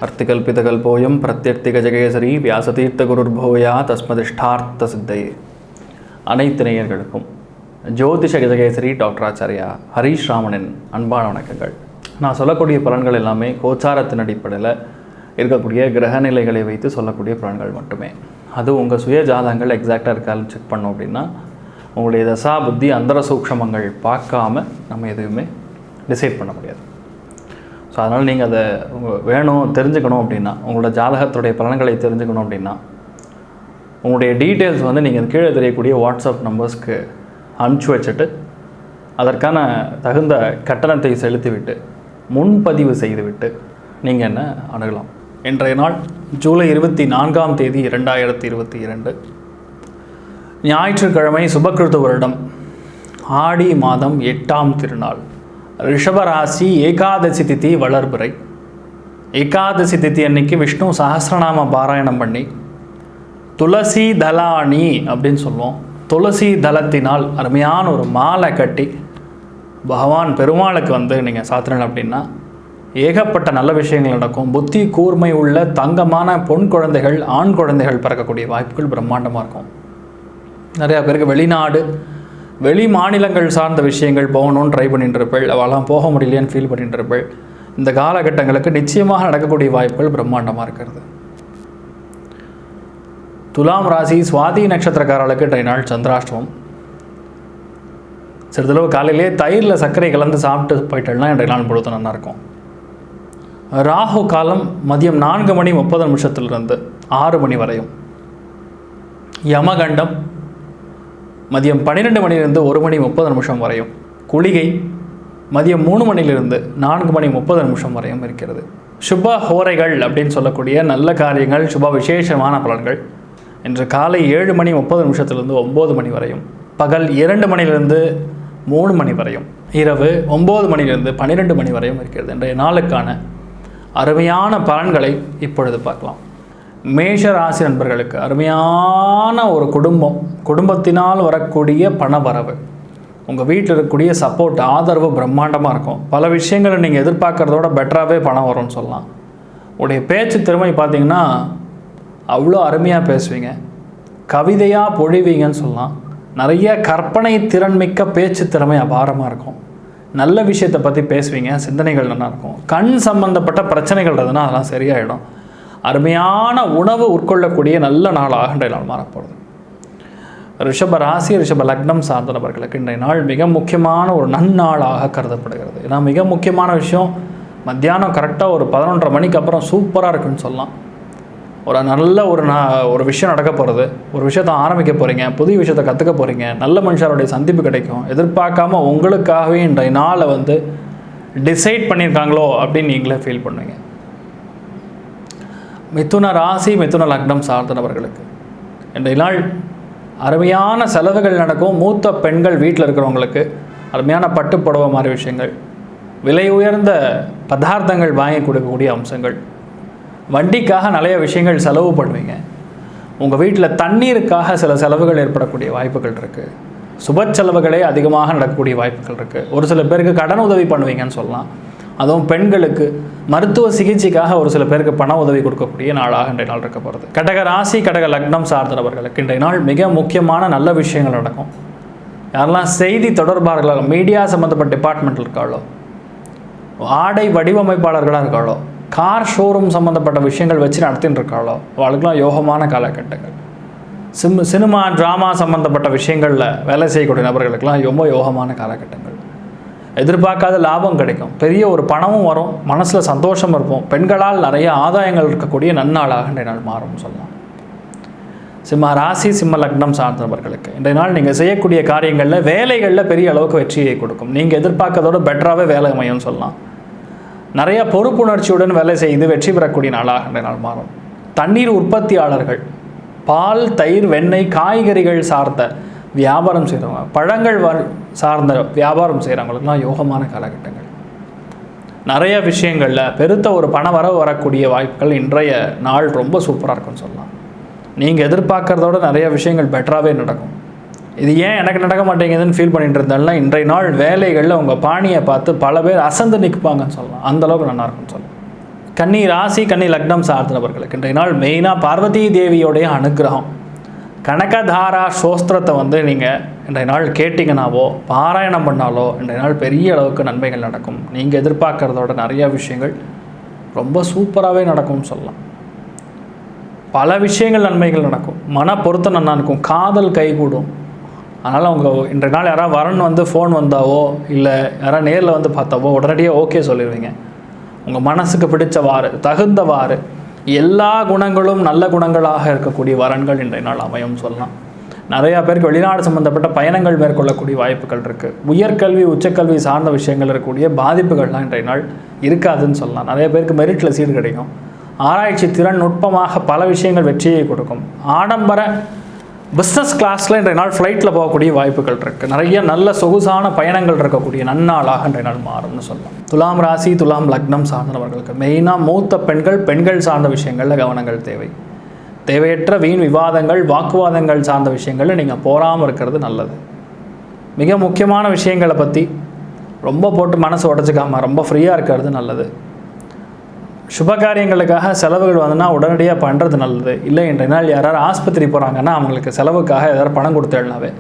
அர்த்திகல்பிதகல்போயம் பிரத்யர்த்திகஜகேசரி வியாசதீர்த்தகுருர்பூயா தஸ்மதிஷ்டார்த்த சித்தையே. அனைத்து நேயர்களுக்கும் ஜோதிஷ கஜகேசரி டாக்டர் ஆச்சாரியா ஹரீஷ் ராமனின் அன்பான வணக்கங்கள். நான் சொல்லக்கூடிய பலன்கள் எல்லாமே கோச்சாரத்தின் அடிப்படையில் இருக்கக்கூடிய கிரகநிலைகளை வைத்து சொல்லக்கூடிய பலன்கள் மட்டுமே. அது உங்கள் சுய ஜாதகங்கள் எக்ஸாக்டாக இருக்கான்னு செக் பண்ணோம் அப்படின்னா உங்களுடைய தசா புத்தி அந்தர சூக்ஷமங்கள் பார்க்காம நம்ம எதுவுமே டிசைட் பண்ண முடியாது. ஸோ அதனால் நீங்கள் அதை வேணும் தெரிஞ்சுக்கணும் அப்படின்னா, உங்களோட ஜாதகத்துடைய பலன்களை தெரிஞ்சுக்கணும் அப்படின்னா உங்களுடைய டீட்டெயில்ஸ் நீங்கள் கீழே தெரியக்கூடிய வாட்ஸ்அப் நம்பர்ஸ்க்கு அனுப்பிச்சி வச்சுட்டு அதற்கான தகுந்த கட்டணத்தை செலுத்திவிட்டு முன்பதிவு செய்துவிட்டு நீங்கள் என்ன அணுகலாம். இன்றைய நாள் ஜூலை 24ஆம் தேதி 2022 ஞாயிற்றுக்கிழமை, சுபகிருத்து வருடம், ஆடி மாதம் 8ஆம் திருநாள், ரிஷபராசி, ஏகாதசி திதி வளர்பிறை. ஏகாதசி திதி அன்னைக்கு விஷ்ணு சஹஸ்ரநாம பாராயணம் பண்ணி துளசி தலானி அப்படின்னு சொல்லுவோம். துளசி தளத்தினால் அருமையான ஒரு மாலை கட்டி பகவான் பெருமாளுக்கு நீங்கள் சாத்திரங்கள் அப்படின்னா ஏகப்பட்ட நல்ல விஷயங்கள் நடக்கும். புத்தி கூர்மை உள்ள தங்கமான பொன் குழந்தைகள், ஆண் குழந்தைகள் பிறக்கக்கூடிய வாய்ப்புகள் பிரம்மாண்டமாக இருக்கும். நிறையா பேருக்கு வெளிநாடு, வெளி மாநிலங்கள் சார்ந்த விஷயங்கள் போகணும்னு ட்ரை பண்ணிட்டு இருப்பேள், அவெல்லாம் போக முடியலையான்னு ஃபீல் பண்ணிட்டு இருப்பேள். இந்த காலகட்டங்களுக்கு நிச்சயமாக நடக்கக்கூடிய வாய்ப்புகள் பிரம்மாண்டமாக இருக்கிறது. துலாம் ராசி, சுவாதி நட்சத்திரக்காரர்களுக்கு இன்றைய நாள் சந்திராஷ்டமம். சிறிதளவு காலையிலே தயிரில் சர்க்கரை கலந்து சாப்பிட்டு போயிட்டேன்னா இன்றைய நாள் பொழுது நல்லாயிருக்கும். ராகு காலம் மதியம் 4:30 6 மணி வரையும். யமகண்டம் மதியம் 12 1:30 வரையும். குளிகை மதியம் 3 4:30 வரையும் இருக்கிறது. சுப ஹோரைகள் அப்படின்னு சொல்லக்கூடிய நல்ல காரியங்கள், சுப விசேஷமான பலன்கள் இன்று காலை 7:30 9 மணி வரையும், பகல் 2 3 மணி வரையும், இரவு 9 12 மணி வரையும் இருக்கிறது. இன்றைய நாளுக்கான அருமையான பலன்களை இப்பொழுது பார்க்கலாம். மேஷ ராசி நண்பர்களுக்கு அருமையான ஒரு குடும்பத்தினால் வரக்கூடிய பண வரவு, உங்கள் வீட்டில் இருக்கக்கூடிய சப்போர்ட், ஆதரவு பிரம்மாண்டமாக இருக்கும். பல விஷயங்களை நீங்கள் எதிர்பார்க்குறதோட பெட்டராகவே பணம் வரும்னு சொல்லலாம். உடைய பேச்சு திறமை பார்த்திங்கன்னா அவ்வளோ அருமையாக பேசுவீங்க, கவிதையாக பொழிவீங்கன்னு சொல்லலாம். நிறைய கற்பனை திறன்மிக்க பேச்சு திறமை அபாரமாக இருக்கும். நல்ல விஷயத்தை பற்றி பேசுவீங்க, சிந்தனைகள் நல்லாயிருக்கும். கண் சம்பந்தப்பட்ட பிரச்சனைகள் இருந்ததுன்னா அதெல்லாம் சரியாயிடும். அருமையான உணவு உட்கொள்ளக்கூடிய நல்ல நாளாக இன்றைய நாள் மாறப்போகிறது. ரிஷப ராசி, ரிஷப லக்னம் சார்ந்த நபர்களுக்கு இன்றைய நாள் மிக முக்கியமான ஒரு நன்னாளாக கருதப்படுகிறது. ஏன்னா மிக முக்கியமான விஷயம், மத்தியானம் கரெக்டாக ஒரு 11:30 மணிக்கு அப்புறம் சூப்பராக இருக்குன்னு சொல்லலாம். ஒரு நல்ல ஒரு விஷயம் நடக்க போகிறது, ஒரு விஷயத்தை ஆரம்பிக்க போகிறீங்க, புதிய விஷயத்தை கற்றுக்க போகிறீங்க, நல்ல மனுஷருடைய சந்திப்பு கிடைக்கும். எதிர்பார்க்காம உங்களுக்காகவே இன்றைய நாளை டிசைட் பண்ணியிருக்காங்களோ அப்படின்னு நீங்களே ஃபீல் பண்ணுவீங்க. மிதுன ராசி, மிதுன லக்னம் சார்ந்த நபர்களுக்கு இன்றைய நாள் அருமையான செலவுகள் நடக்கும். மூத்த பெண்கள் வீட்டில் இருக்கிறவங்களுக்கு அருமையான பட்டு புடவை மாதிரி விஷயங்கள், விலை உயர்ந்த பதார்த்தங்கள் வாங்கி கொடுக்கக்கூடிய அம்சங்கள், வண்டிக்காக நிறைய விஷயங்கள் செலவு பண்ணுவீங்க. உங்கள் வீட்டில் தண்ணீருக்காக சில செலவுகள் ஏற்படக்கூடிய வாய்ப்புகள் இருக்குது. சுப செலவுகளே அதிகமாக நடக்கக்கூடிய வாய்ப்புகள் இருக்குது. ஒரு சில பேருக்கு கடன் உதவி பண்ணுவீங்கன்னு சொல்லலாம். அதுவும் பெண்களுக்கு மருத்துவ சிகிச்சைக்காக ஒரு சில பேருக்கு பண உதவி கொடுக்கக்கூடிய நாளாக இன்றைய நாள் இருக்க போகிறது. கடக ராசி, கடக லக்னம் சார்ந்தவர்களுக்கு இன்றைய நாள் மிக முக்கியமான நல்ல விஷயங்கள் நடக்கும். யாரெல்லாம் செய்தி தொடர்பாளர்களாக, மீடியா சம்மந்தப்பட்ட டிபார்ட்மெண்ட்டில் இருக்காளோ, ஆடை வடிவமைப்பாளர்களாக இருக்காளோ, கார் ஷோரூம் சம்மந்தப்பட்ட விஷயங்கள் வச்சு நடத்தின்னு இருக்காளோ, அவளுக்கெல்லாம் யோகமான காலகட்டங்கள். சினிமா ட்ராமா சம்மந்தப்பட்ட விஷயங்களில் வேலை செய்யக்கூடிய நபர்களுக்கெல்லாம் ரொம்ப யோகமான காலகட்டங்கள். எதிர்பார்க்காத லாபம் கிடைக்கும், பெரிய ஒரு பணமும் வரும், மனசில் சந்தோஷம் இருக்கும். பெண்களால் நிறைய ஆதாயங்கள் இருக்கக்கூடிய நன்னாளாக இன்றைய நாள் மாறும் சொல்லலாம். சிம்ம ராசி, சிம்ம லக்னம் சார்ந்தவர்களுக்கு இன்றைய நாள் நீங்கள் செய்யக்கூடிய காரியங்களில், வேலைகளில் பெரிய அளவுக்கு வெற்றியை கொடுக்கும். நீங்கள் எதிர்பார்க்கறதோட பெட்டராகவே வேலை அமையும்னு சொல்லலாம். நிறைய பொறுப்புணர்ச்சியுடன் வேலை செய்து வெற்றி பெறக்கூடிய நாளாக இன்றைய நாள் மாறும். தண்ணீர் உற்பத்தியாளர்கள், பால், தயிர், வெண்ணெய், காய்கறிகள் சார்ந்த வியாபாரம் செய்கிறவங்க, பழங்கள் சார்ந்த வியாபாரம் செய்கிறவங்களுக்குலாம் யோகமான காலகட்டங்கள். நிறைய விஷயங்களில் பெருத்த ஒரு பண வரவு வரக்கூடிய வாய்ப்புகள் இன்றைய நாள் ரொம்ப சூப்பராக இருக்குன்னு சொல்லலாம். நீங்கள் எதிர்பார்க்குறதோட நிறைய விஷயங்கள் பெட்டராகவே நடக்கும். இது ஏன் எனக்கு நடக்க மாட்டேங்குதுன்னு ஃபீல் பண்ணிட்டு இருந்தாலும் இன்றைய நாள் வேலைகளில் உங்கள் பாணியை பார்த்து பல பேர் அசந்து நிற்பாங்கன்னு சொல்லலாம். அந்தளவுக்கு நல்லாயிருக்குன்னு சொல்லலாம். கன்னி ராசி கன்னி லக்னம் சார்ந்த நபர்களுக்கு இன்றைய நாள் மெயினாக பார்வதி தேவியோடைய அனுகிரகம், கனகதாரா சோஸ்திரத்தை நீங்கள் இன்றைய நாள் கேட்டிங்கனாவோ பாராயணம் பண்ணாலோ இன்றைய நாள் பெரிய அளவுக்கு நன்மைகள் நடக்கும். நீங்கள் எதிர்பார்க்குறதோட நிறைய விஷயங்கள் ரொம்ப சூப்பராகவே நடக்கும்னு சொல்லலாம். பல விஷயங்கள் நன்மைகள் நடக்கும். மன பொருத்தம் நல்லா இருக்கும். காதல் கைகூடும். அதனால் அவங்க இன்றைய நாள் யாராவது வரன்னு ஃபோன் வந்தாவோ இல்லை யாராவது நேரில் பார்த்தாவோ உடனடியாக ஓகே சொல்லிடுவீங்க. உங்கள் மனசுக்கு பிடிச்சவாறு தகுந்தவாறு எல்லா குணங்களும் நல்ல குணங்களாக இருக்கக்கூடிய வரன்கள் இன்றைய நாள் அமையும் சொல்லலாம். நிறையா பேருக்கு வெளிநாடு சம்மந்தப்பட்ட பயணங்கள் மேற்கொள்ளக்கூடிய வாய்ப்புகள் இருக்குது. உயர்கல்வி உச்சக்கல்வி சார்ந்த விஷயங்கள் இருக்கக்கூடிய பாதிப்புகள்லாம் இன்றைய நாள் இருக்காதுன்னு சொல்லலாம். நிறைய பேருக்கு மெரிட்டில் சீர் கிடைக்கும். ஆராய்ச்சி திறன் நுட்பமாக பல விஷயங்கள் வெற்றியை கொடுக்கும். ஆடம்பர பிஸ்னஸ் கிளாஸில் இன்றைய நாள் ஃப்ளைட்டில் போகக்கூடிய வாய்ப்புகள் இருக்குது. நிறைய நல்ல சொகுசான பயணங்கள் இருக்கக்கூடிய நன்னாளாக இன்றைய நாள் மாறும்னு சொல்லலாம். துலாம் ராசி துலாம் லக்னம் சார்ந்தவர்களுக்கு மெயினாக மூத்த பெண்கள் சார்ந்த விஷயங்களில் கவனங்கள் தேவை. தேவையற்ற வீண் விவாதங்கள் வாக்குவாதங்கள் சார்ந்த விஷயங்களில் நீங்கள் போகாமல் இருக்கிறது நல்லது. மிக முக்கியமான விஷயங்களை பற்றி ரொம்ப போட்டு மனசு உடச்சிக்காமல் ரொம்ப ஃப்ரீயாக இருக்கிறது நல்லது. சுபகாரியங்களுக்காக செலவுகள் வந்ததுன்னா உடனடியாக பண்ணுறது நல்லது. இல்லை இன்றைய நாள் யாராவது ஆஸ்பத்திரி போகிறாங்கன்னா அவங்களுக்கு செலவுக்காக ஏதாவது பணம் கொடுத்தேன்னாவே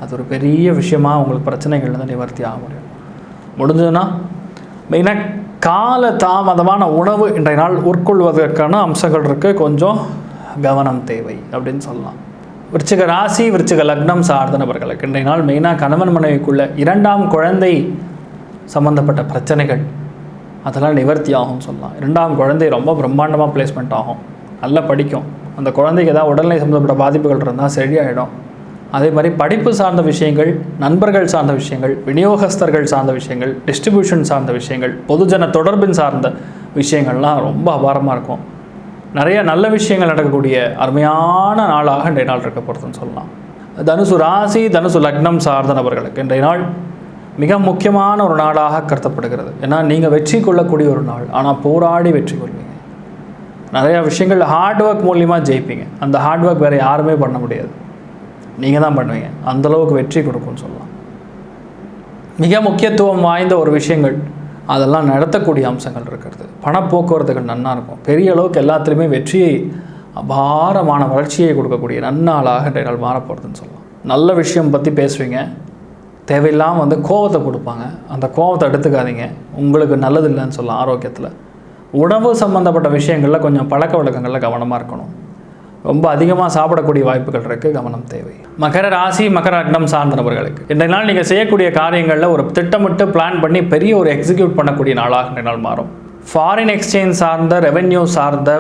அது ஒரு பெரிய விஷயமாக உங்களுக்கு பிரச்சனைகள் வந்து நிவர்த்தி ஆக முடியும். முடிஞ்சதுன்னா மெயினாக கால தாமதமான உணவு இன்றைய நாள் உட்கொள்வதற்கான அம்சங்கள் இருக்குது. கொஞ்சம் கவனம் தேவை அப்படின்னு சொல்லலாம். விருச்சிக ராசி விருச்சிக லக்னம் சார்ந்த நபர்களுக்கு இன்றைய நாள் மெயினாக கணவன் மனைவிக்குள்ள 2ஆம் குழந்தை சம்மந்தப்பட்ட பிரச்சனைகள் அதெல்லாம் நிவர்த்தி ஆகும்னு சொல்லலாம். 2ஆம் குழந்தை ரொம்ப பிரம்மாண்டமாக பிளேஸ்மெண்ட் ஆகும். நல்லா படிக்கும். அந்த குழந்தைக்கு ஏதாவது உடல்நிலை சம்மந்தப்பட்ட பாதிப்புகள் இருந்தால் சரியாயிடும். அதே மாதிரி படிப்பு சார்ந்த விஷயங்கள், நண்பர்கள் சார்ந்த விஷயங்கள், விநியோகஸ்தர்கள் சார்ந்த விஷயங்கள், டிஸ்ட்ரிபியூஷன் சார்ந்த விஷயங்கள், பொதுஜன தொடர்பின் சார்ந்த விஷயங்கள்லாம் ரொம்ப அபாரமாக இருக்கும். நிறைய நல்ல விஷயங்கள் நடக்கக்கூடிய அருமையான நாளாக இன்றைய நாள் இருக்க போகிறதுன்னு சொல்லலாம். தனுசு ராசி தனுசு லக்னம் சார்ந்த நபர்களுக்கு இன்றைய நாள் மிக முக்கியமான ஒரு நாளாக கருதப்படுகிறது. ஏன்னா நீங்கள் வெற்றி கொள்ளக்கூடிய ஒரு நாள். ஆனால் போராடி வெற்றி கொள்வீங்க. நிறையா விஷயங்கள் ஹார்ட் ஒர்க் மூலியமாக ஜெயிப்பீங்க. அந்த ஹார்ட் ஒர்க் வேறு யாருமே பண்ண முடியாது, நீங்கள் தான் பண்ணுவீங்க. அந்தளவுக்கு வெற்றி கொடுக்கும்னு சொல்லலாம். மிக முக்கியத்துவம் வாய்ந்த ஒரு விஷயங்கள் அதெல்லாம் நடத்தக்கூடிய அம்சங்கள் இருக்கிறது. பணப்போக்குவரத்துகள் நன்னா இருக்கும். பெரிய அளவுக்கு எல்லாத்துலேயுமே வெற்றியை அபாரமான வளர்ச்சியை கொடுக்கக்கூடிய நன்னாளாக இன்றைய நாள் மாறப்போகிறதுன்னு சொல்லலாம். நல்ல விஷயம் பற்றி பேசுவீங்க. தேவையில்லாமல் கோவத்தை கொடுப்பாங்க. அந்த கோவத்தை எடுத்துக்காதீங்க. உங்களுக்கு நல்லது இல்லைன்னு சொல்லலாம். ஆரோக்கியத்தில் உணவு சம்மந்தப்பட்ட விஷயங்களில் கொஞ்சம் பழக்க வழக்கங்களில் கவனமாக இருக்கணும். ரொம்ப அதிகமாக சாப்பிடக்கூடிய வாய்ப்புகள் இருக்குது. கவனம் தேவை. மகர ராசி மகர லக்னம் சார்ந்த நபர்களுக்கு இன்றைய நாள் நீங்கள் செய்யக்கூடிய காரியங்களில் ஒரு திட்டமிட்டு பிளான் பண்ணி பெரிய ஒரு எக்ஸிக்யூட் பண்ணக்கூடிய நாளாக இன்றைய நாள் மாறும். ஃபாரின் எக்ஸ்சேஞ்ச் சார்ந்த ரெவென்யூ சார்ந்த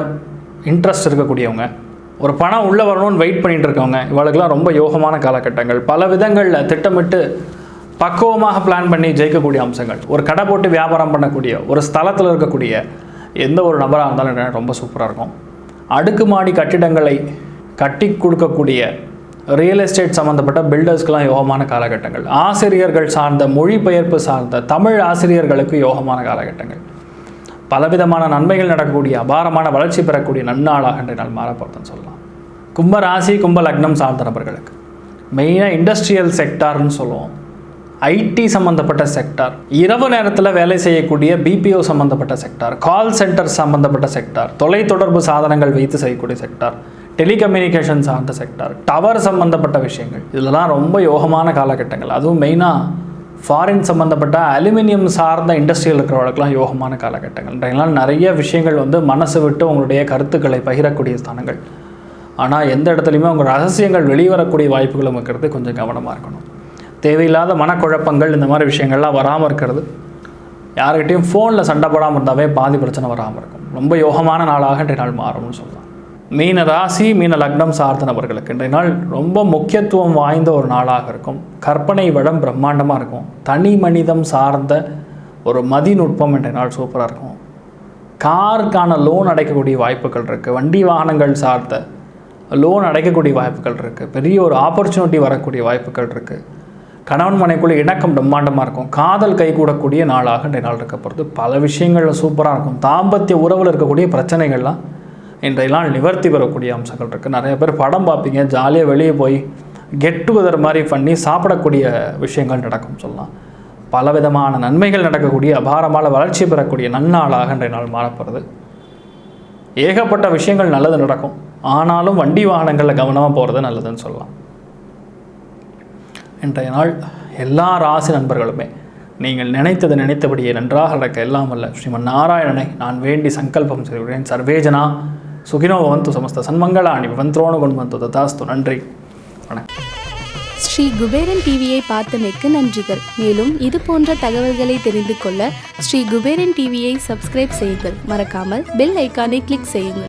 இன்ட்ரெஸ்ட் இருக்கக்கூடியவங்க, ஒரு பணம் உள்ளே வரணும்னு வெயிட் பண்ணிகிட்டு இருக்கவங்க, இவளுக்கெல்லாம் ரொம்ப யோகமான காலகட்டங்கள். பல விதங்களில் திட்டமிட்டு பக்குவமாக பிளான் பண்ணி ஜெயிக்கக்கூடிய அம்சங்கள். ஒரு கடை போட்டு வியாபாரம் பண்ணக்கூடிய ஒரு ஸ்தலத்தில் இருக்கக்கூடிய எந்த ஒரு நபராக இருந்தாலும் ரொம்ப சூப்பராக இருக்கும். அடுக்குமாடி கட்டிடங்களை கட்டி கொடுக்கக்கூடிய ரியல் எஸ்டேட் சம்மந்தப்பட்ட பில்டர்ஸ்க்கெலாம் யோகமான காலகட்டங்கள். ஆசிரியர்கள் சார்ந்த மொழிபெயர்ப்பு சார்ந்த தமிழ் ஆசிரியர்களுக்கு யோகமான காலகட்டங்கள். பலவிதமான நன்மைகள் நடக்கக்கூடிய அபாரமான வளர்ச்சி பெறக்கூடிய நன்னாளாக இன்றைய நாள் மாறப்போகிறதுன்னு சொல்லலாம். கும்ப ராசி கும்ப லக்னம் சார்ந்த நபர்களுக்கு மெயினாக இண்டஸ்ட்ரியல் செக்டார்னு சொல்லுவோம். ஐடி சம்மந்தப்பட்ட செக்டார், இரவு நேரத்தில் வேலை செய்யக்கூடிய பிபிஓ சம்மந்தப்பட்ட செக்டார், கால் சென்டர் சம்மந்தப்பட்ட செக்டார், தொலைத்தொடர்பு சாதனங்கள் வைத்து செய்யக்கூடிய செக்டார், டெலிகம்யூனிகேஷன் சார்ந்த செக்டார், டவர் சம்மந்தப்பட்ட விஷயங்கள், இதெல்லாம் ரொம்ப யோகமான காலகட்டங்கள். அதுவும் மெயினாக ஃபாரின் சம்மந்தப்பட்ட அலுமினியம் சார்ந்த இண்டஸ்ட்ரியில் இருக்கிறவர்களுக்கெல்லாம் யோகமான காலகட்டங்கள். இன்றையெல்லாம் நிறைய விஷயங்கள் மனசு விட்டு உங்களுடைய கருத்துக்களை பகிரக்கூடிய ஸ்தானங்கள். ஆனால் எந்த இடத்துலையுமே உங்கள் ரகசியங்கள் வெளிவரக்கூடிய வாய்ப்புகளும் இருக்கிறது. கொஞ்சம் கவனமாக இருக்கணும். தேவையில்லாத மனக்குழப்பங்கள் இந்த மாதிரி விஷயங்கள்லாம் வராமல் இருக்கிறது. யாருக்கிட்டையும் ஃபோனில் சண்டை போடாமல் இருந்தாவே பாதி பிரச்சனை வராமல் இருக்கும். ரொம்ப யோகமான நாளாக இன்றைய நாள் மாறும்னு சொல்லலாம். மீன ராசி மீன லக்னம் சார்ந்த நபர்களுக்கு இன்றைய நாள் ரொம்ப முக்கியத்துவம் வாய்ந்த ஒரு நாளாக இருக்கும். கற்பனை வளம் பிரம்மாண்டமாக இருக்கும். தனி மனிதம் சார்ந்த ஒரு மதிநுட்பம் இன்றைய நாள் சூப்பராக இருக்கும். காருக்கான லோன் அடைக்கக்கூடிய வாய்ப்புகள் இருக்குது. வண்டி வாகனங்கள் சார்ந்த லோன் அடைக்கக்கூடிய வாய்ப்புகள் இருக்குது. பெரிய ஒரு ஆப்பர்ச்சுனிட்டி வரக்கூடிய வாய்ப்புகள் இருக்குது. கணவன் மனைக்குள்ளே இணக்கம் பிரம்மாண்டமாக இருக்கும். காதல் கைகூடக்கூடிய நாளாக இன்றைய நாள் இருக்க போகிறது. பல விஷயங்கள் சூப்பராக இருக்கும். தாம்பத்திய உறவில் இருக்கக்கூடிய பிரச்சனைகள்லாம் இன்றைய நாள் நிவர்த்தி பெறக்கூடிய அம்சங்கள் இருக்குது. நிறைய பேர் படம் பார்ப்பீங்க, ஜாலியாக வெளியே போய் கெட் டுகெதர் மாதிரி பண்ணி சாப்பிடக்கூடிய விஷயங்கள் நடக்கும் சொல்லலாம். பலவிதமான நன்மைகள் நடக்கக்கூடிய அபாரமான வளர்ச்சி பெறக்கூடிய நன்னாளாக இன்றைய நாள் மாறப்படுறது. ஏகப்பட்ட விஷயங்கள் நல்லது நடக்கும். ஆனாலும் வண்டி வாகனங்களில் கவனமாக போகிறது நல்லதுன்னு சொல்லலாம். இன்றைய நாள் எல்லா ராசி நண்பர்களுமே நீங்கள் நினைத்தபடியே நன்றாக நடக்க எல்லாம் வல்ல ஸ்ரீமன் நாராயணனை நான் வேண்டி சங்கல்பம் செய்கிறேன். சர்வேஜனா சுகினோ பவந்து சமஸ்த சன்மங்களாணி பவந்த்ரோணு கொண்டு ததாஸ்து. நன்றி, வணக்கம். ஸ்ரீ குபேரன் டிவியை பார்த்தமைக்கு நன்றிகள். மேலும் இது போன்ற தகவல்களை தெரிந்து கொள்ள ஸ்ரீ குபேரன் டிவியை சப்ஸ்கிரைப் செய்யுங்கள். மறக்காமல் பெல் ஐக்கானை கிளிக் செய்யுங்கள்.